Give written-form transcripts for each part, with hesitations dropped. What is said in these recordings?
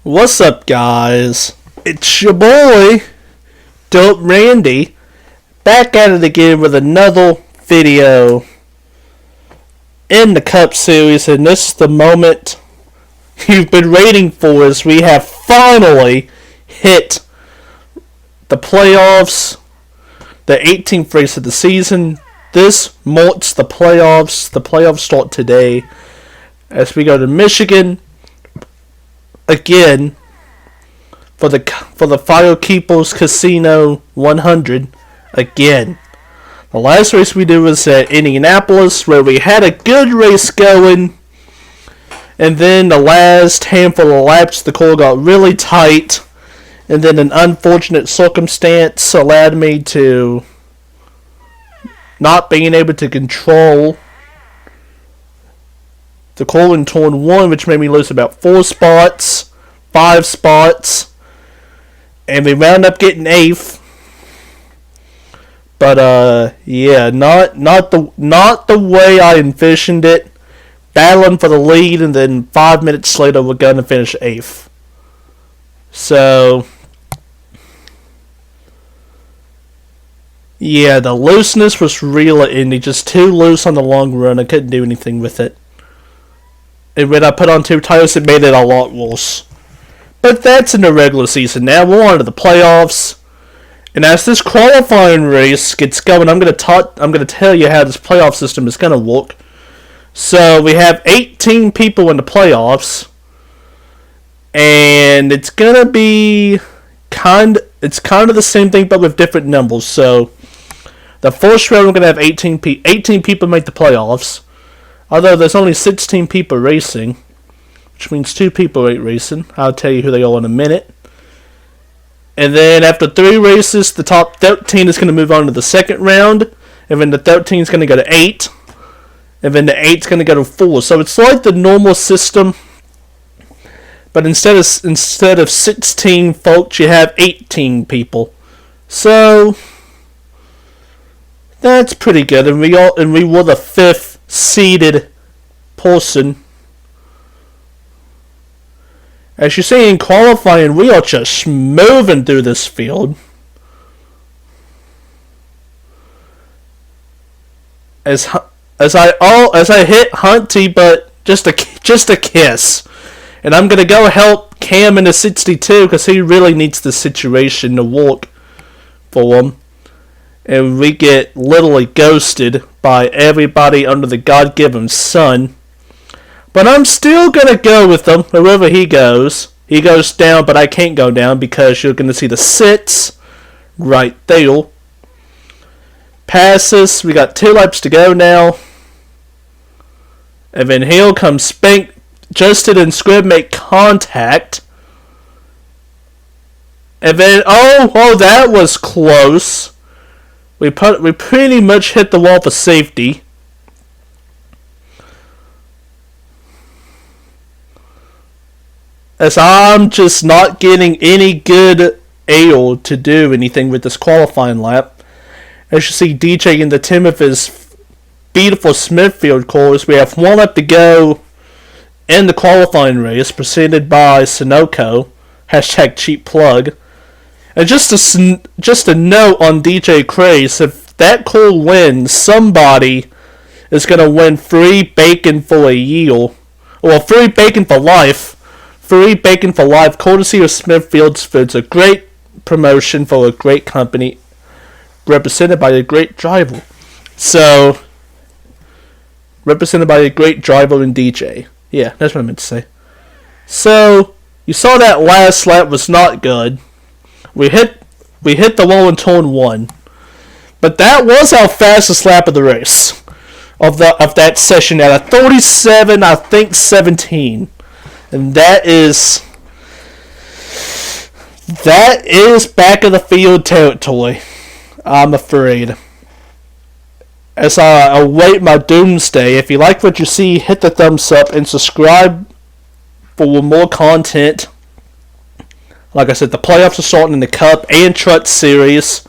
What's up, guys? It's your boy, Dope Randy, back at it again with another video in the Cup series, and this is the moment you've been waiting for, as we have finally hit the playoffs, the 18th race of the season. This marks the playoffs. The playoffs start today as we go to Michigan again for the Firekeepers Casino 100 again. The last race we did was at Indianapolis, where we had a good race going, and then the last handful of laps the car got really tight, and then an unfortunate circumstance allowed me to not being able to control the car in turn 1, which made me lose about 5 spots, and we wound up getting 8th. But yeah, not the way I envisioned it. Battling for the lead, and then 5 minutes later we're gonna finish 8th. So yeah, the looseness was real at Indy, just too loose on the long run. I couldn't do anything with it. And when I put on 2 tires, it made it a lot worse. But that's in the regular season. Now we're on to the playoffs. And as this qualifying race gets going, I'm gonna tell you how this playoff system is gonna work. So we have 18 people in the playoffs, and it's gonna be kind of the same thing but with different numbers. So the first round we're gonna have 18 people make the playoffs. Although there's only 16 people racing, which means 2 people ain't racing. I'll tell you who they are in a minute. And then after 3 races, the top 13 is going to move on to the second round. And then the 13 is going to go to 8. And then the 8 is going to go to 4. So it's like the normal system, but instead of 16 folks, you have 18 people. So that's pretty good. And we were the 5th seeded person. As you see in qualifying, we are just moving through this field. As I hit Hunty, but just a kiss. And I'm gonna go help Cam in the 62 because he really needs the situation to work for him. And we get literally ghosted by everybody under the God-given sun. But I'm still going to go with him wherever he goes. He goes down, but I can't go down because you're going to see the sits right there. Passes. We got 2 laps to go now. And then here comes Spank. Justin and Squib make contact. And then, oh, that was close. We pretty much hit the wall for safety. As I'm just not getting any good air to do anything with this qualifying lap. As you see DJ in the trim of his beautiful Smithfield cars, we have 1 lap to go in the qualifying race, presented by Sunoco. # cheap plug. And just a note on DJ Craze, if that car wins, somebody is going to win free bacon for a year. Or free bacon for life. Free bacon for life, courtesy of Smithfield's Foods. A great promotion for a great company, represented by a great driver. So, represented by a great driver and DJ. Yeah, that's what I meant to say. So, you saw that last lap was not good. We hit the wall in turn 1, but that was our fastest lap of the race, of that session at a 37, I think 17, and that is back of the field territory, I'm afraid. As I await my doomsday, if you like what you see, hit the thumbs up and subscribe for more content. Like I said, the playoffs are starting in the Cup and Truck Series.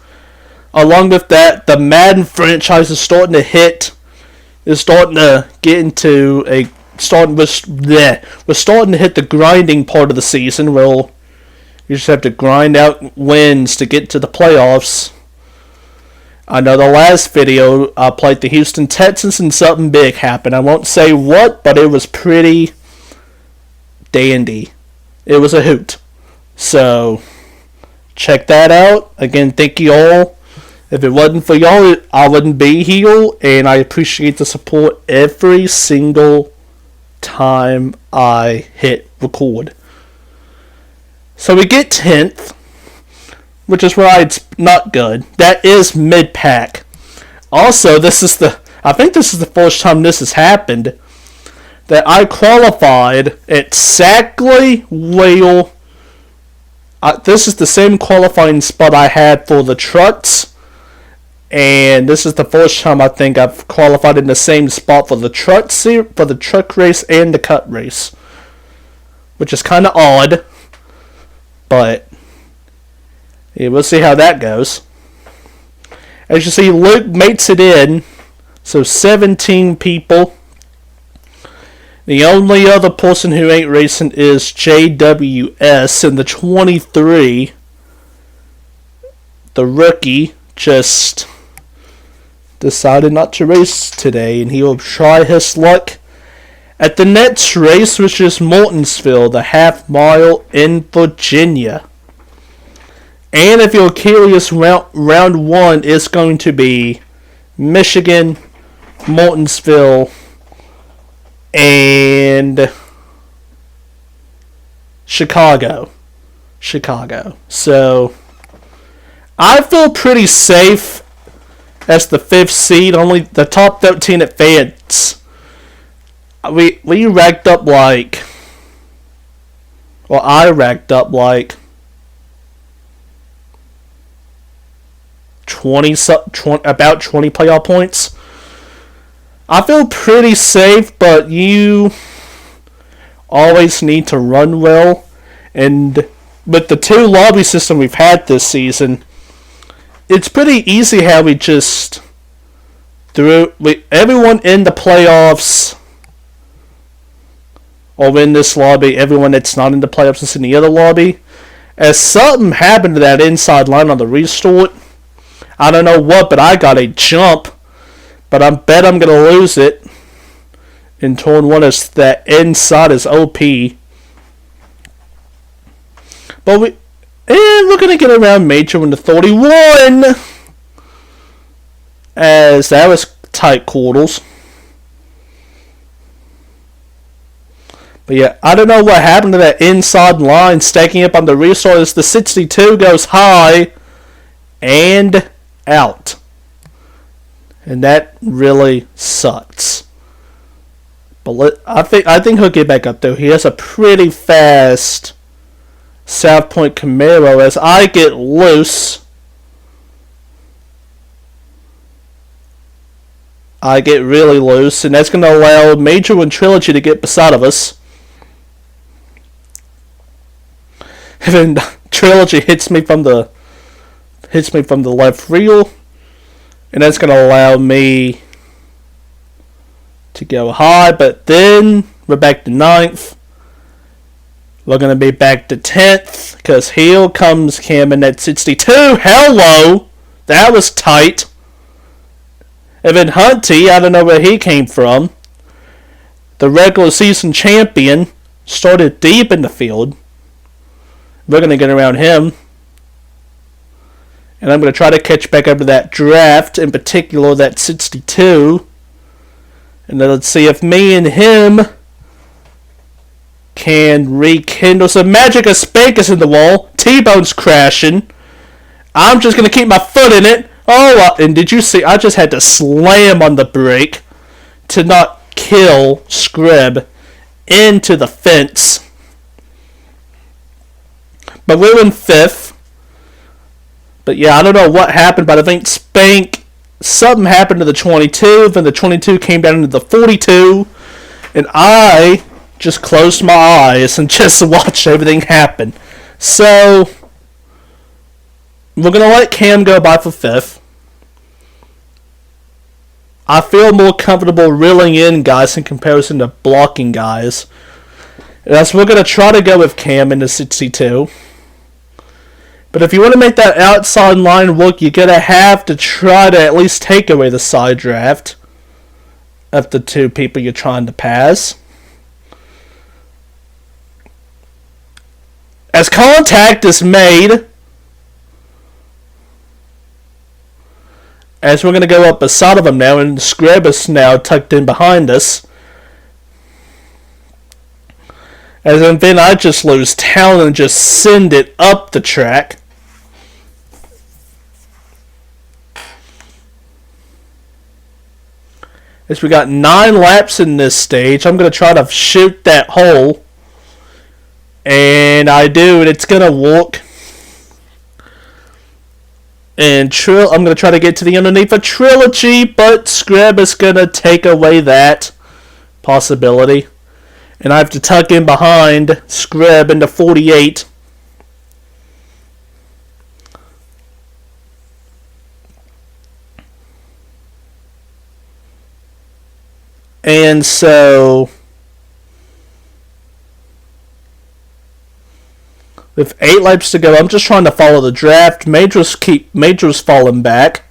Along with that, the Madden franchise is starting to get into a we're starting to hit the grinding part of the season. Well, you just have to grind out wins to get to the playoffs. I know the last video I played the Houston Texans and something big happened. I won't say what, but it was pretty dandy. It was a hoot. So, check that out. Again, thank you all. If it wasn't for y'all, I wouldn't be here, and I appreciate the support every single time I hit record. So we get 10th, which is why it's not good. That is mid-pack. Also, I think this is the first time this has happened, that I qualified exactly where, this is the same qualifying spot I had for the trucks, and this is the first time I think I've qualified in the same spot for the truck race and the cup race, which is kind of odd, but yeah, we'll see how that goes. As you see, Luke makes it in, so 17 people. The only other person who ain't racing is JWS in the 23. The rookie just decided not to race today, and he will try his luck at the next race, which is Martinsville, the half mile in Virginia. And if you're curious, round 1 is going to be Michigan, Martinsville, and Chicago. So, I feel pretty safe as the 5th seed. Only the top 13 advance. We racked up like... Well, I racked up like about 20 playoff points. I feel pretty safe, but you always need to run well. And with the 2 lobby system we've had this season, it's pretty easy how we just everyone in the playoffs, or in this lobby, everyone that's not in the playoffs is in the other lobby. As something happened to that inside line on the restart, I don't know what, but I got a jump. But I bet I'm going to lose it in turn 1 as that inside is OP. But we're going to get around Major in the 31. As that was tight quarters. But yeah, I don't know what happened to that inside line stacking up on the restart as the 62 goes high and out. And that really sucks. But I think he'll get back up though. He has a pretty fast South Point Camaro as I get loose. I get really loose, and that's going to allow Major and Trilogy to get beside of us. And then Trilogy hits me from the left rear. And that's going to allow me to go high. But then we're back to 9th. We're going to be back to 10th. Because here comes Cam in that 62. Hello! That was tight. And then Hunty, I don't know where he came from. The regular season champion started deep in the field. We're going to get around him. And I'm going to try to catch back up to that draft, in particular that 62. And then let's see if me and him can rekindle some magic. A spankus in the wall. T-Bone's crashing. I'm just going to keep my foot in it. Oh, and did you see? I just had to slam on the brake to not kill Scrib into the fence. But we're in 5th. But yeah, I don't know what happened, but I think something happened to the 22, then the 22 came down into the 42, and I just closed my eyes and just watched everything happen. So, we're going to let Cam go by for 5th. I feel more comfortable reeling in guys in comparison to blocking guys. That's we're going to try to go with Cam in the 62. But if you want to make that outside line work, you're going to have to try to at least take away the side draft of the two people you're trying to pass. As contact is made, as we're going to go up beside of him now, and Scrub is now tucked in behind us. As then I just lose talent and just send it up the track. As we got 9 laps in this stage, I'm going to try to shoot that hole. And I do, and it's going to work. And I'm going to try to get to the underneath a trilogy, but Scrub is going to take away that possibility. And I have to tuck in behind Scrub into 48. And so, with 8 laps to go, I'm just trying to follow the draft. Major's falling back.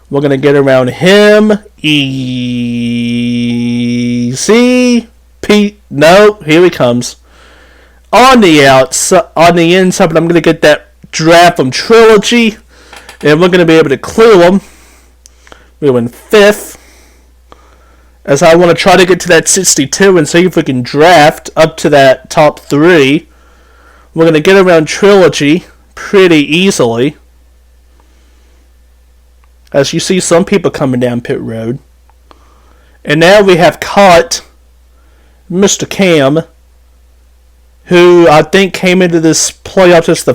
We're going to get around him. Easy. No, here he comes. On the outside, on the inside, but I'm going to get that draft from Trilogy. And we're going to be able to clear him. We're in 5th. As I want to try to get to that 62 and see if we can draft up to that top 3. We're going to get around Trilogy pretty easily. As you see some people coming down pit road. And now we have caught Mr. Cam, who I think came into this playoff as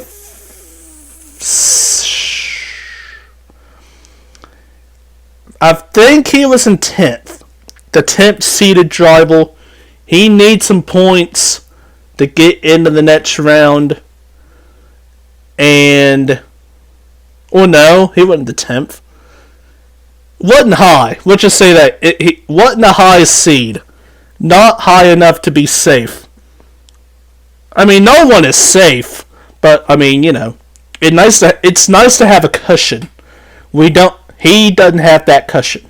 I think he was in 10th. The 10th seeded driver. He needs some points to get into the next round. And, or no, he wasn't the 10th. Wasn't high. We'll just say that. He wasn't a high seed. Not high enough to be safe. I mean, no one is safe. But, I mean, you know. It's nice to have a cushion. He doesn't have that cushion.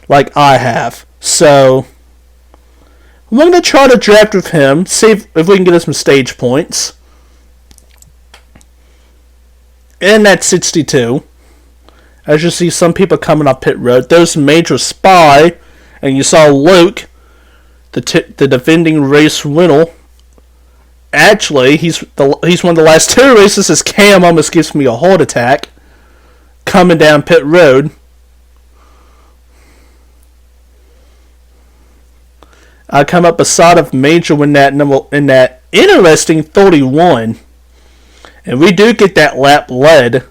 Like I have. So, I'm going to try to draft with him. See if we can get us some stage points. And that's 62. As you see, some people coming up pit road. There's Major Spy. And you saw Luke, the defending race winner. Actually, he's one of the last 2 races. His Cam almost gives me a heart attack. Coming down pit road. I come up beside of Major in that interesting 31. And we do get that lap led.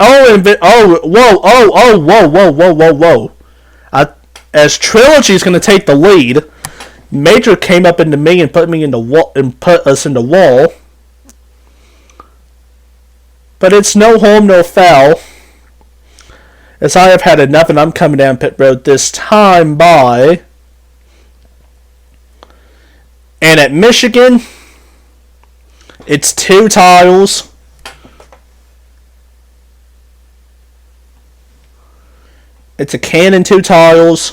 Whoa. As Trilogy's going to take the lead, Major came up into me and put us in the wall. But it's no harm, no foul. As I have had enough, and I'm coming down pit road this time by. And at Michigan, it's 2 tiles. It's a can and 2 tiles.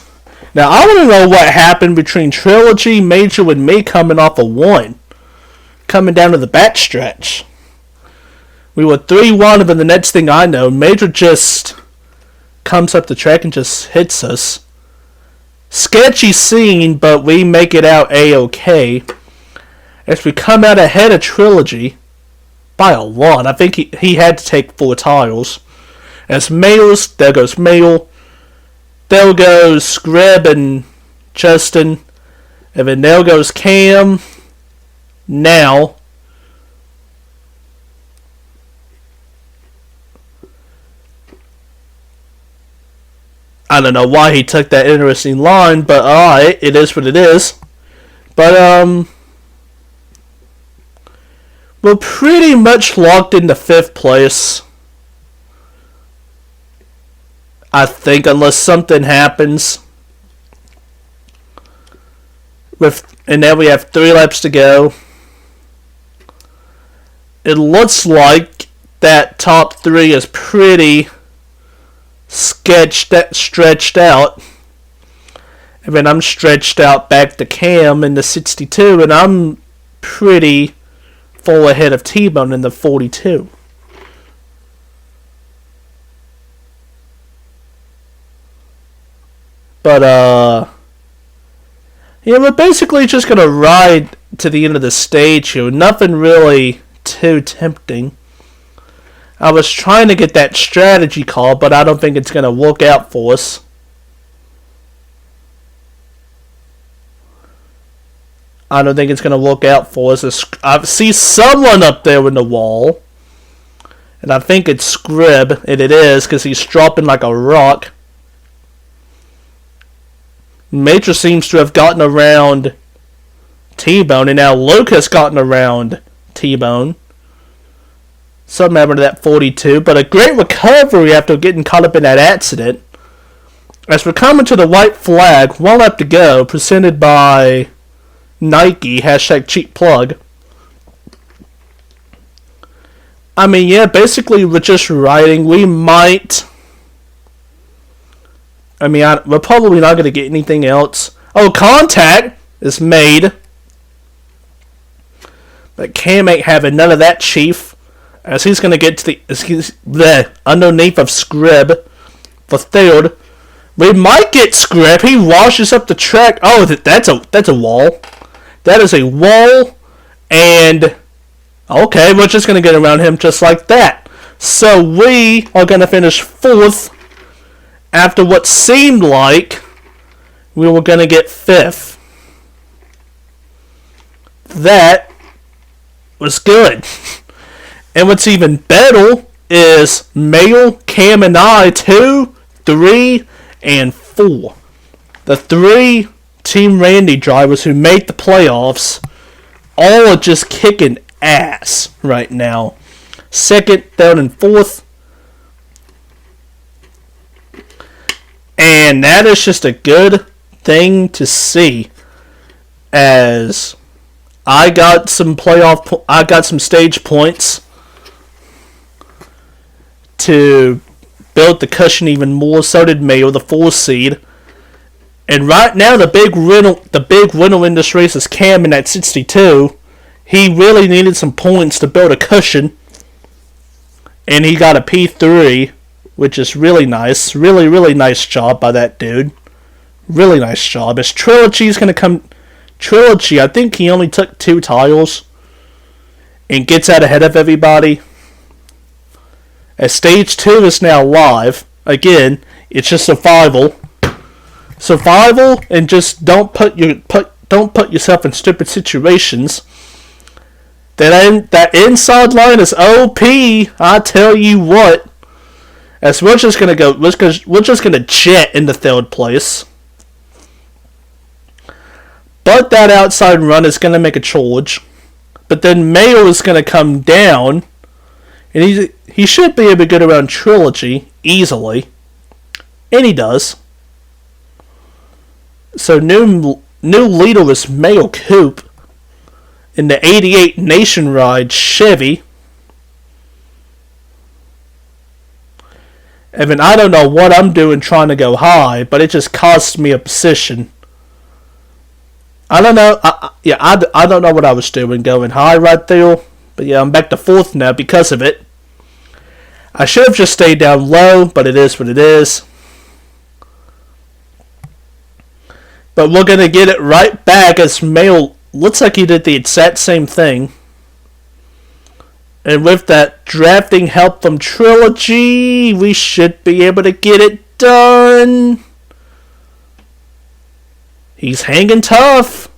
Now, I want to know what happened between Trilogy, Major, and me coming off a 1. Coming down to the back stretch. We were 3-1, and then the next thing I know, Major just comes up the track and just hits us. Sketchy scene, but we make it out A-OK. As we come out ahead of Trilogy by a lot. I think he had to take 4 tiles. As Males, there goes Mail. There goes Scrub and Justin. And then there goes Cam. Now. I don't know why he took that interesting line, but alright, it is what it is. But, we're pretty much locked into 5th place. I think unless something happens. And now we have 3 laps to go. It looks like that top 3 is pretty stretched out. And then I'm stretched out back to Cam in the 62, and I'm pretty full ahead of T-Bone in the 42. But, yeah, we're basically just going to ride to the end of the stage here. Nothing really too tempting. I was trying to get that strategy call, but I don't think it's going to work out for us. I don't think it's going to work out for us. I see someone up there in the wall. And I think it's Scrib. And it is, because he's dropping like a rock. Major seems to have gotten around T-Bone. And now Luke has gotten around T-Bone. Something happened to that 42. But a great recovery after getting caught up in that accident. As we're coming to the white flag, 1 lap to go. Presented by Nike, #cheap-plug. I mean, yeah, basically we're just riding. We might... I mean, we're probably not going to get anything else. Oh, contact is made. But Cam ain't having none of that, Chief. As he's going to get to the underneath of Scrib for third. We might get Scrib. He washes up the track. Oh, that's a wall. That is a wall, and okay, we're just going to get around him just like that. So we are going to finish 4th after what seemed like we were going to get 5th. That was good. And what's even better is Mail, Cam, and I, 2, 3, and 4. The 3 Team Randy drivers who made the playoffs all are just kicking ass right now. 2nd, 3rd, and 4th. And that is just a good thing to see, as I got some stage points to build the cushion even more. So did Mayo, the 4 seed. And right now, the big winner in this race is Cam in that 62. He really needed some points to build a cushion. And he got a P3, which is really nice. Really, really nice job by that dude. Really nice job. As Trilogy's going to come... Trilogy, I think he only took 2 tiles. And gets out ahead of everybody. As stage 2 is now live. Again, it's just survival. Survival, and just don't put yourself in stupid situations. That inside line is OP. I tell you what. As we're just gonna jet into 3rd place. But that outside run is gonna make a charge. But then Mayo is gonna come down, and he should be able to get around Trilogy easily, and he does. So new leader is Mayo Coupe in the 88 Nationwide Chevy. I mean, I don't know what I'm doing trying to go high, but it just cost me a position. I don't know. I don't know what I was doing going high right there. But yeah, I'm back to 4th now because of it. I should have just stayed down low, but it is what it is. But we're going to get it right back as Mail looks like he did the exact same thing. And with that drafting help from Trilogy, we should be able to get it done. He's hanging tough.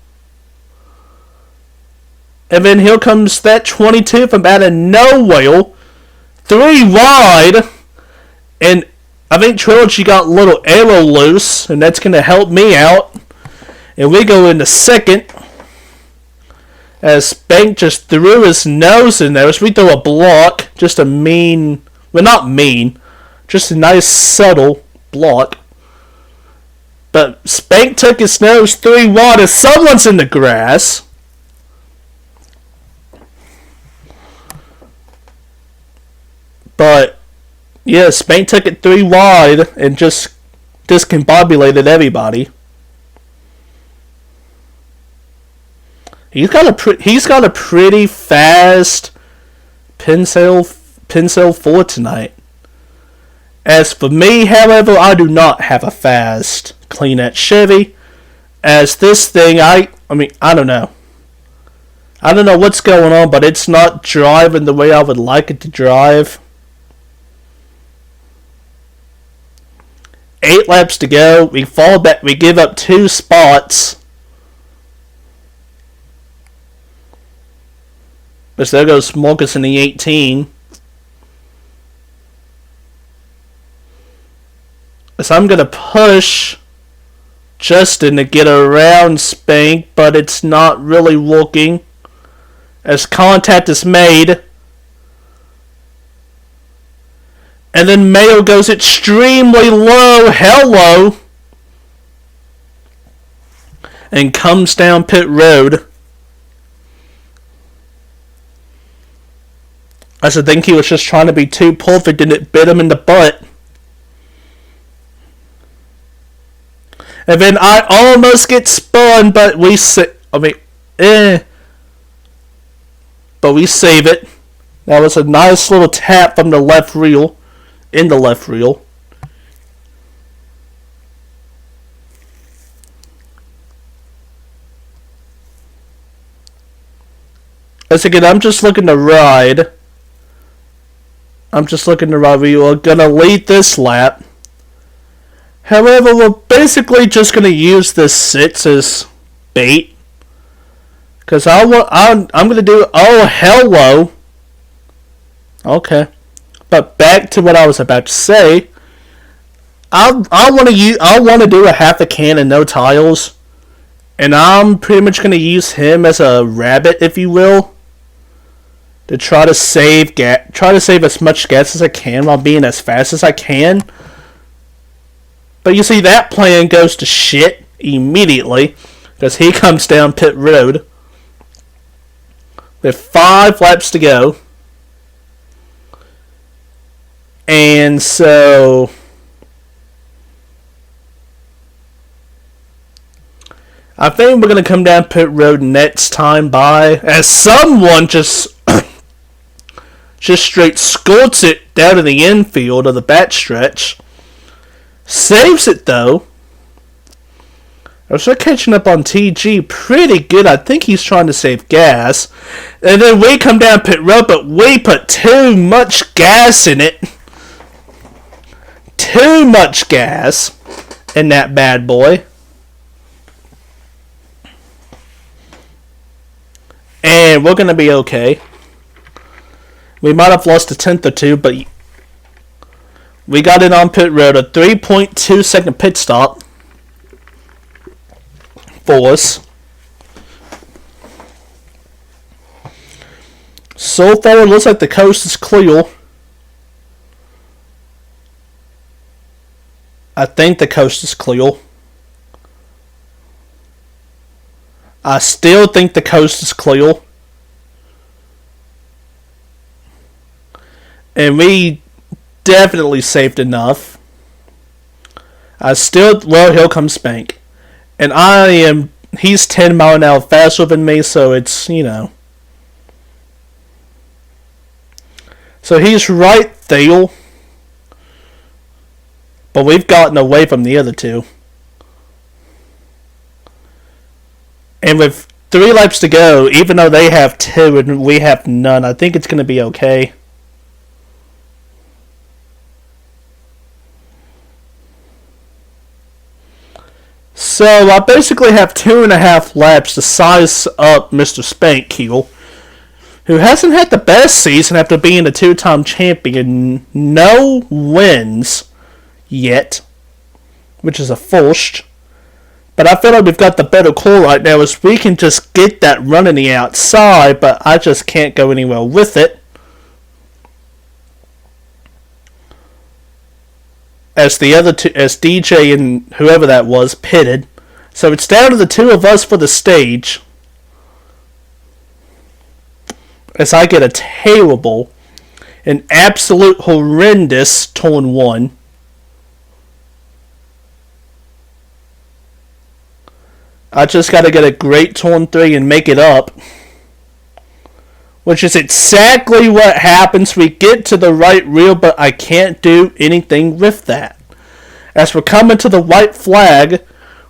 And then here comes that 22 from out of nowhere. 3 wide. And I think Trilogy got a little arrow loose, and that's going to help me out. And we go into 2nd. As Bank just threw his nose in there. As we throw a block. Just a mean... Well, not mean. Just a nice, subtle block. But Spank took his nose 3 wide as someone's in the grass. But, yeah, Spank took it 3 wide and just discombobulated everybody. He's got a pretty fast Pinsale 4 tonight. As for me, however, I do not have a fast Kleenex Chevy. As this thing, I don't know. I don't know what's going on, but it's not driving the way I would like it to drive. 8 laps to go. We fall back. We give up 2 spots. But there goes Marcus in the 18. So I'm going to push Justin to get around Spank, but it's not really working. As contact is made. And then Mayo goes extremely low, hello, and comes down pit road. I think he was just trying to be too perfect and it bit him in the butt. And then I almost get spun, but we But we save it. That was a nice little tap from the left reel. In the left reel. As again, I'm just looking to ride. We are gonna lead this lap. However, we're basically just gonna use this 6 as bait. Cause I'm gonna do hello. Okay. But back to what I was about to say. I want to do a half a can and no tiles, and I'm pretty much going to use him as a rabbit, if you will, to try to save as much gas as I can while being as fast as I can. But you see, that plan goes to shit immediately because he comes down pit road with 5 laps to go. And so I think we're going to come down pit road next time by as someone just straight squirts it down to the infield of the backstretch. Saves it though. I was catching up on TG pretty good. I think he's trying to save gas. And then we come down pit road, but we put too much gas in it. Too much gas in that bad boy. And we're going to be okay. We might have lost a tenth or two, but we got it on pit road. A 3.2 second pit stop for us. So far, it looks like the coast is clear. I think the coast is clear. I still think the coast is clear. And we definitely saved enough. Here comes Spank. And he's 10 miles an hour faster than me, so it's, So he's right there. But we've gotten away from the other two. And with 3 laps to go, even though they have 2 and we have none, I think it's going to be okay. So I basically have 2.5 laps to size up Mr. Spank here, who hasn't had the best season after being a 2-time champion. No wins yet, which is a first. But I feel like we've got the better call right now, as we can just get that run in the outside, but I just can't go anywhere with it. as the other two, as DJ and whoever that was, pitted. So it's down to the two of us for the stage. As I get a terrible, an absolute horrendous turn 1. I just got to get a great turn 3 and make it up. Which is exactly what happens. We get to the right rear, but I can't do anything with that. As we're coming to the white flag,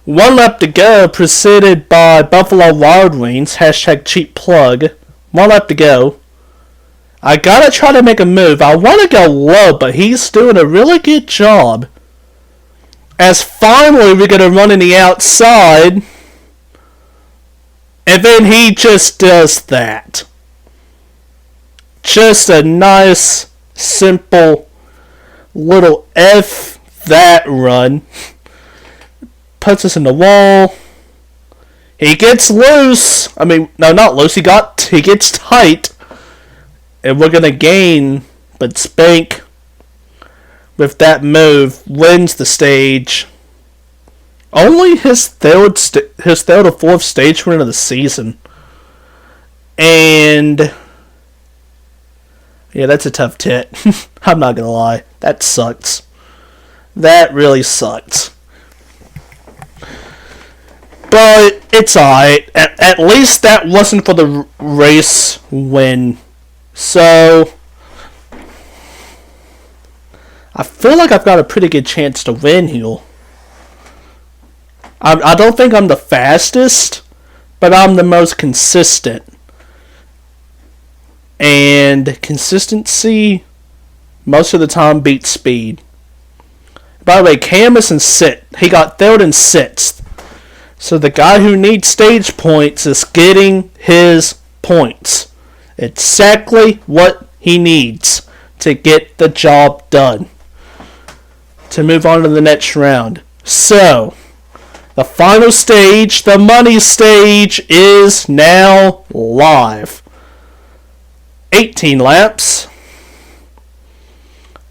1 lap to go, preceded by Buffalo Wild Wings, hashtag cheap plug. 1 lap to go. I gotta try to make a move. I want to go low, but he's doing a really good job. As finally we're gonna run in the outside, and then he just does that. Just a nice, simple little F that run. Puts us in the wall. He gets loose. I mean, no, not loose. He gets tight. And we're going to gain. But Spank, with that move, wins the stage. Only his third or fourth stage win of the season. And yeah, that's a tough tit. I'm not going to lie. That sucks. That really sucks. But it's alright. At least that wasn't for the race win. So I feel like I've got a pretty good chance to win here. I don't think I'm the fastest, but I'm the most consistent. And consistency most of the time beats speed. By the way, Cam is in sixth. He got third and sixth. So the guy who needs stage points is getting his points. Exactly what he needs to get the job done. To move on to the next round. So, the final stage, the money stage, is now live. 18 laps.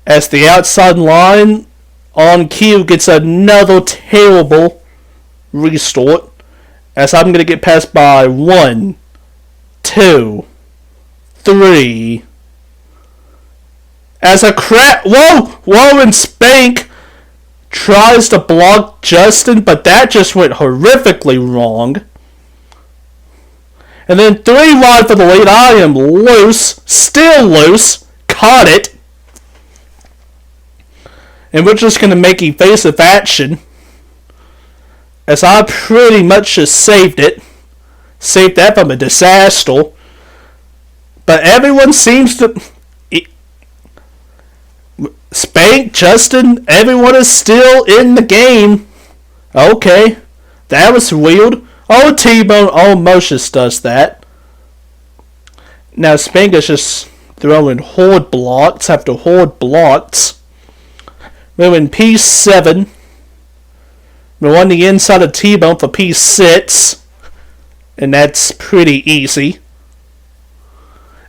As the outside line on cue gets another terrible restart. As I'm going to get passed by 1, 2, 3. As a whoa, and Spank tries to block Justin, but that just went horrifically wrong. And then 3 wide for the lead. I am loose. Still loose. Caught it. And we're just going to make evasive action. As I pretty much just saved it. Saved that from a disaster. But everyone seems to... Spank, Justin, everyone is still in the game. Okay. That was weird. Oh, T-Bone almost just does that. Now Spank is just throwing horde blocks after horde blocks. We're in P7. We're on the inside of T-Bone for P6. And that's pretty easy.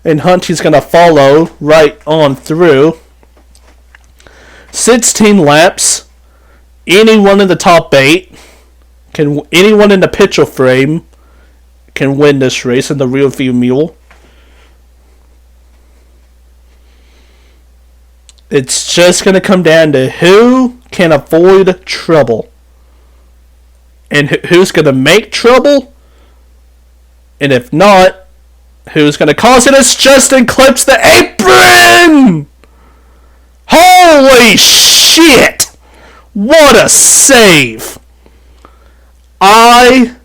And Hunty's going to follow right on through. 16 laps. Anyone in the top 8. Anyone in the picture frame can win this race in the rear view mirror. It's just going to come down to who can avoid trouble. And who's going to make trouble. And if not, who's going to cause it as Justin clips the apron! Holy shit! What a save! Oh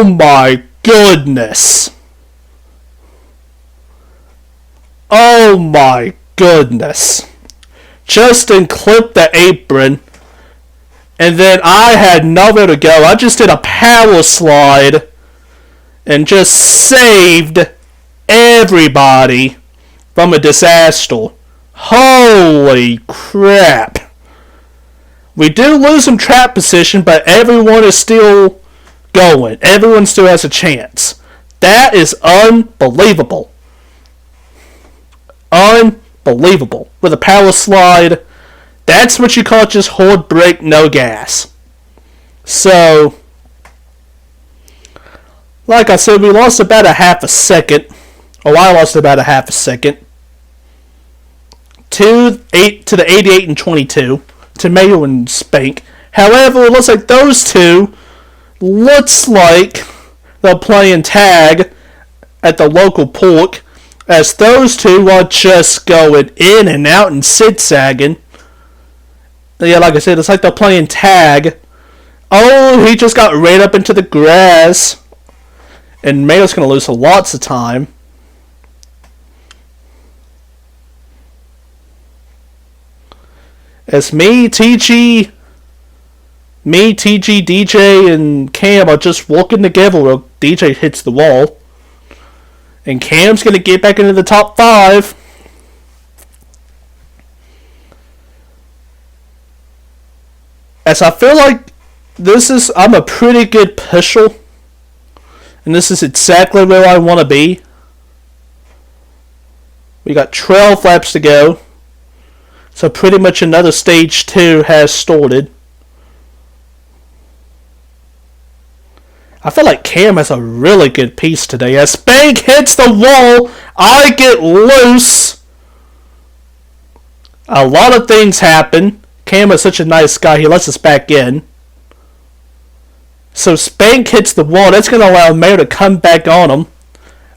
my goodness. Oh my goodness. Justin clipped the apron. And then I had nowhere to go. I just did a power slide. And just saved everybody from a disaster. Holy crap. We do lose some trap position, but everyone is still going. Everyone still has a chance. That is unbelievable. Unbelievable. believable. With a power slide, that's what you call just hard brake, no gas. So, like I said, we lost about a half a second. I lost about a half a second. To the 88 and 22. To Mayo and Spank. However, it looks like those two looks like they're playing tag at the local park, as those two are just going in and out and zigzagging. Yeah, like I said, it's like they're playing tag. Oh, he just got right up into the grass. And Mayo's going to lose lots of time. As TG, DJ, and Cam are just walking together while DJ hits the wall. And Cam's going to get back into the top 5. As I feel like I'm a pretty good pusher. And this is exactly where I want to be. We got 12 laps to go. So pretty much another stage 2 has started. I feel like Cam has a really good piece today. As Spank hits the wall, I get loose. A lot of things happen. Cam is such a nice guy, he lets us back in. So Spank hits the wall. That's going to allow Mayo to come back on him.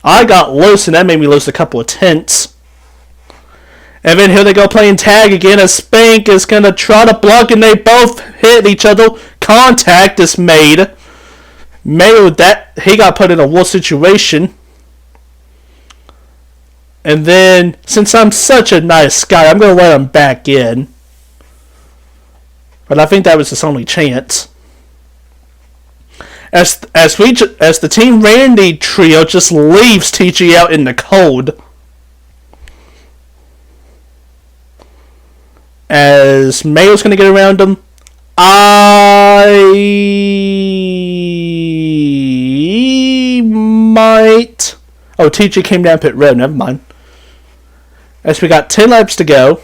I got loose, and that made me lose a couple of tenths. And then here they go playing tag again, as Spank is going to try to block, and they both hit each other. Contact is made. Mayo, he got put in a worse situation. And then, since I'm such a nice guy, I'm going to let him back in. But I think that was his only chance. As the Team Randy trio just leaves TG out in the cold. As Mayo's going to get around him. I might... Oh, TG came down pit road. Never mind. As we got 10 laps to go.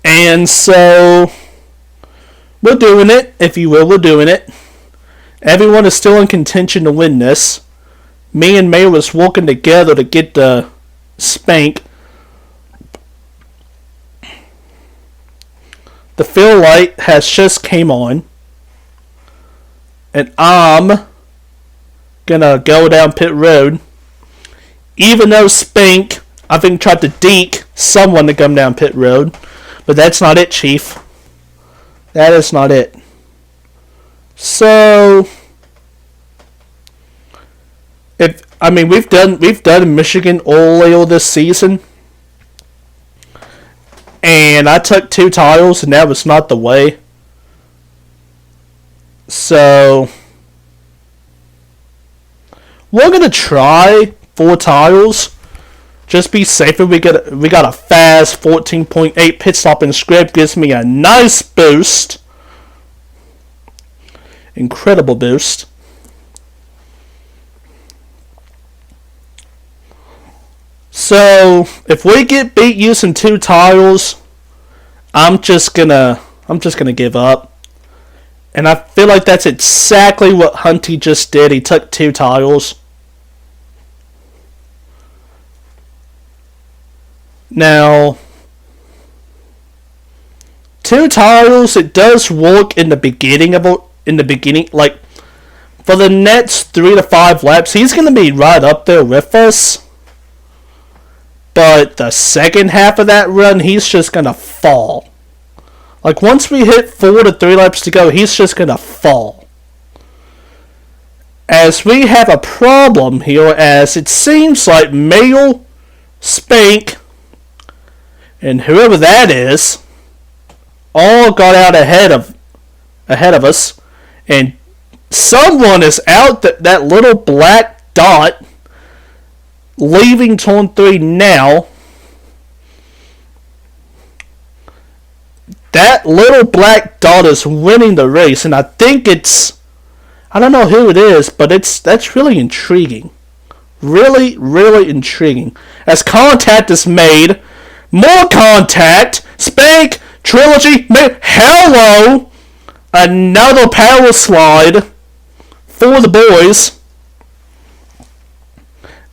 And so, we're doing it, if you will, we're doing it. Everyone is still in contention to win this. Me and Mayo was working together to get the Spank. The fill light has just came on. And I'm gonna go down pit road. Even though Spank, I think, tried to deke someone to come down pit road. But that's not it, Chief. That is not it. So, we've done Michigan oil this season, and I took 2 tiles, and that was not the way. So, we're gonna try 4 tiles. Just be safer. We got a fast 14.8 pit stop and script. Gives me a nice boost. Incredible boost. So if we get beat using 2 tiles, I'm just gonna give up. And I feel like that's exactly what Hunty just did. He took 2 tiles. Now, 2 tiles, it does work in the beginning, like, for the next 3 to 5 laps, he's going to be right up there with us. But the second half of that run, he's just going to fall. Like, once we hit 4 to 3 laps to go, he's just going to fall. As we have a problem here, as it seems like Mayo, Spank, and whoever that is, all got out ahead of us, and someone is out that little black dot, leaving turn 3 now. That little black dot is winning the race, and I think it's I don't know who it is, but that's really intriguing. Really, really intriguing. As contact is made, more contact, Spank, Trilogy, hello! Another power slide for the boys.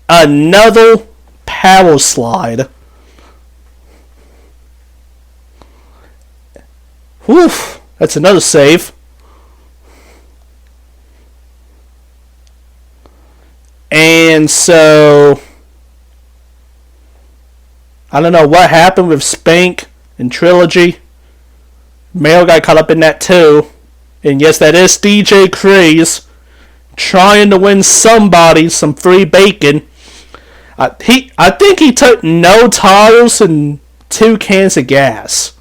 Another power slide. Whew, that's another save. And so, I don't know what happened with Spank and Trilogy. Mayo got caught up in that too. And yes, that is DJ Craze trying to win somebody some free bacon. I think he took no tires and 2 cans of gas,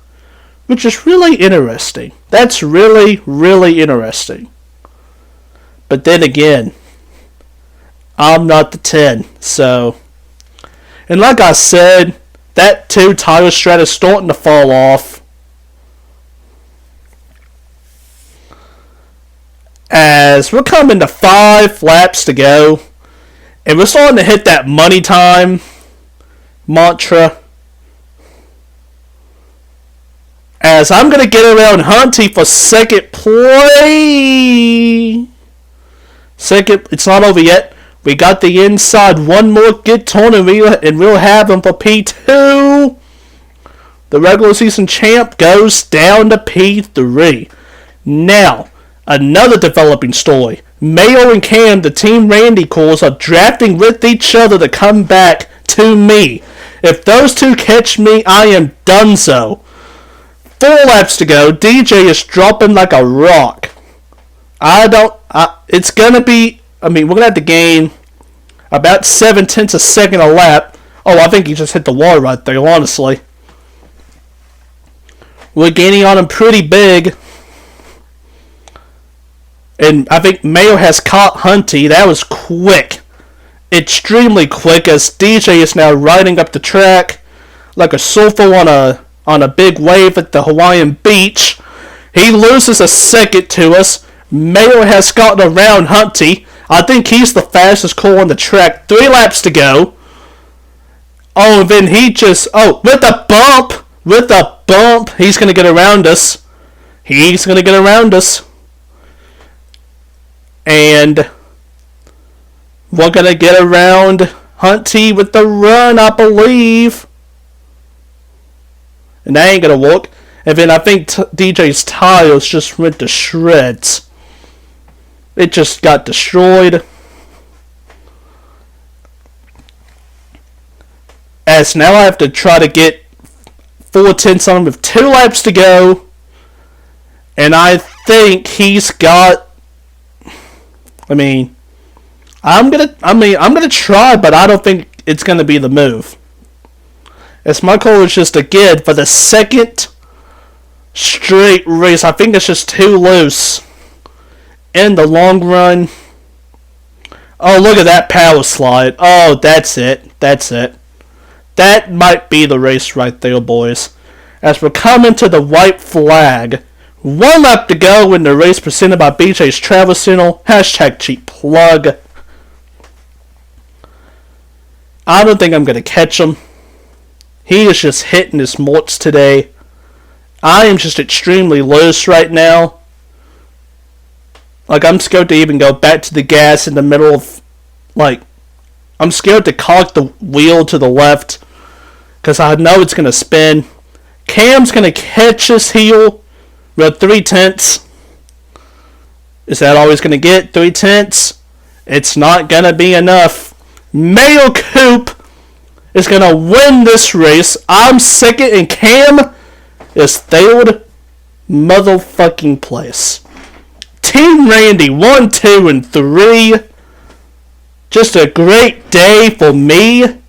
which is really interesting. That's really, really interesting. But then again, I'm not the 10, so. And like I said, that 2 tire strat is starting to fall off. As we're coming to 5 laps to go, and we're starting to hit that money time mantra. As I'm going to get around Hunty for second play. Second, it's not over yet. We got the inside. One more good turn and we'll have him for P2. The regular season champ goes down to P3. Now, another developing story. Mayo and Cam, the Team Randy calls, are drafting with each other to come back to me. If those 2 catch me, I am donezo. 4 laps to go. DJ is dropping like a rock. It's going to be, we're going to have to gain about 7/10 a second a lap. Oh, I think he just hit the wall right there, honestly. We're gaining on him pretty big. And I think Mayo has caught Hunty. That was quick. Extremely quick, as DJ is now riding up the track like a surfer on a big wave at the Hawaiian beach. He loses a second to us. Mayo has gotten around Hunty. I think he's the fastest car on the track. 3 laps to go. Oh, and then he just... Oh, with a bump. He's going to get around us. And we're going to get around Hunty with the run, I believe. And that ain't going to work. And then I think DJ's tires just went to shreds. It just got destroyed. As now I have to try to get 4/10 on him with 2 laps to go. And I think he's got... I'm gonna try, but I don't think it's gonna be the move. As my call is just again for the second straight race. I think it's just too loose in the long run. Oh, look at that power slide. Oh, that's it. That might be the race right there, boys. As we're coming to the white flag. 1 lap to go in the race presented by BJ's Travel Center. #cheap plug. I don't think I'm going to catch him. He is just hitting his morts today. I am just extremely loose right now. Like, I'm scared to even go back to the gas in the middle of... Like, I'm scared to cock the wheel to the left. Because I know it's going to spin. Cam's going to catch his heel. We're at 3/10. Is that all he's going to get? 3/10? It's not going to be enough. Mayo Coupe is going to win this race. I'm second and Cam is third motherfucking place. Team Randy 1, 2, and 3. Just a great day for me.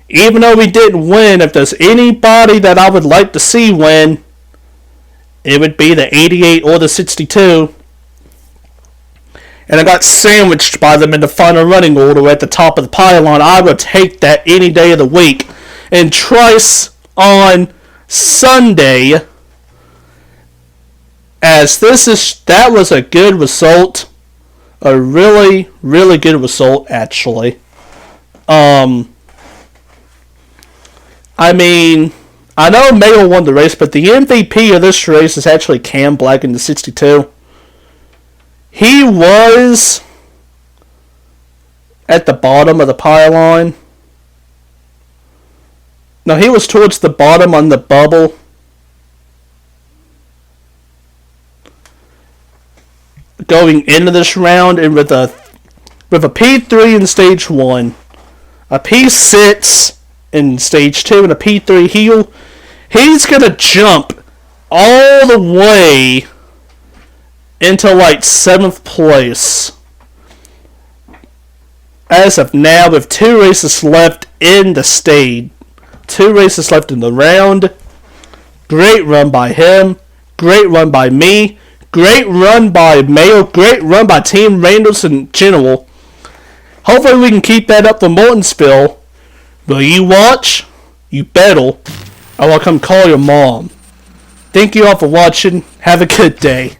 Even though we didn't win, if there's anybody that I would like to see win, it would be the 88 or the 62. And I got sandwiched by them in the final running order at the top of the pylon. I would take that any day of the week. And twice on Sunday, as that was a good result. A really, really good result, actually. I mean, I know Mayo won the race, but the MVP of this race is actually Cam Black in the 62. He was at the bottom of the pylon. No, he was towards the bottom on the bubble. Going into this round, and with a P3 in stage 1, a P6 in stage 2, and a P3 heel, he's going to jump all the way into like 7th place. As of now, with 2 races left in the stage. 2 races left in the round. Great run by him. Great run by me. Great run by Mayo. Great run by Team Reynolds in general. Hopefully we can keep that up for Mortonsville. Will you watch? You better. I will come call your mom. Thank you all for watching. Have a good day.